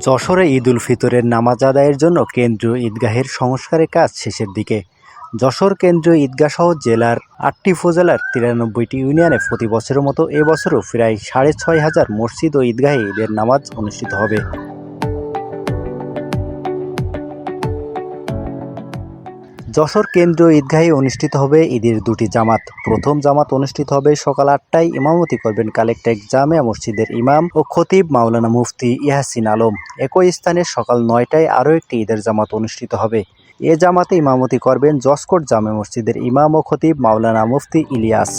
যশোরে ঈদ উল ফিতরের নামাজ আদায়ের জন্য কেন্দ্রীয় ঈদগাহের সংস্কারের কাজ শেষের দিকে। যশোর কেন্দ্রীয় ঈদগাহসহ জেলার ৮টি উপজেলার ৯৩টি ইউনিয়নে প্রতি বছরের মতো এবছরও প্রায় ৬,৫০০ মসজিদ ও ঈদগাহে ঈদের নামাজ অনুষ্ঠিত হবে। যশোর কেন্দ্রীয় ঈদগাহে অনুষ্ঠিত হবে ঈদের দুটি জামাত। প্রথম জামাত অনুষ্ঠিত হবে সকাল ৮টায়। ইমামতি করবেন কালেক্টর জামিয়া মসজিদের ইমাম ও খতিব মাওলানা মুফতি ইয়াসিন আলম। একই স্থানে সকাল ৯টায় আরও একটি ঈদের জামাত অনুষ্ঠিত হবে। এ জামাতে ইমামতি করবেন জসকোট জামে মসজিদের ইমাম ও খতিব মাওলানা মুফতি ইলিয়াস।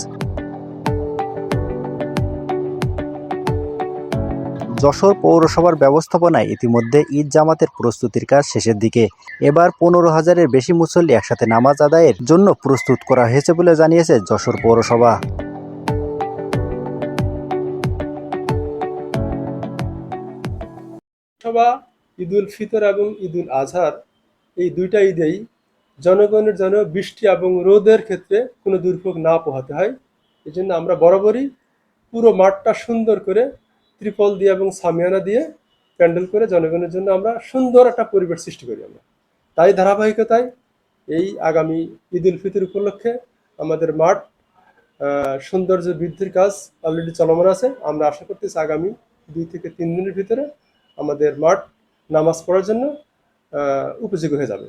যশোর পৌরসভার ব্যবস্থাপনায় ইতিমধ্যে ঈদ জামাতের প্রস্তুতির কাজ শেষের দিকে। এবার ১৫,০০০-এর বেশি মুসল্লি একসাথে নামাজ আদায়ের জন্য প্রস্তুত করা হয়েছে বলে জানিয়েছে যশোর পৌরসভা। ঈদ উল ফিতর এবং ঈদ উল আজহার এই দুইটা ঈদেই জনগণের যেন বৃষ্টি এবং রোদের ক্ষেত্রে কোনো দুর্ভোগ না পোহাতে হয়। এই জন্য আমরা বরাবরই পুরো মাঠটা সুন্দর করে ত্রিপল দিয়ে এবং সামিয়ানা দিয়ে প্যান্ডেল করে জনগণের জন্য আমরা সুন্দর একটা পরিবেশ সৃষ্টি করি। আমরা তাই ধারাবাহিকতায় এই আগামী ঈদ উল ফিতর উপলক্ষে আমাদের মাঠ সৌন্দর্য বৃদ্ধির কাজ অলরেডি চলমান আছে। আমরা আশা করতেছি আগামী ২ থেকে ৩ দিনের ভিতরে আমাদের মাঠ নামাজ পড়ার জন্য উপযোগী হয়ে যাবে।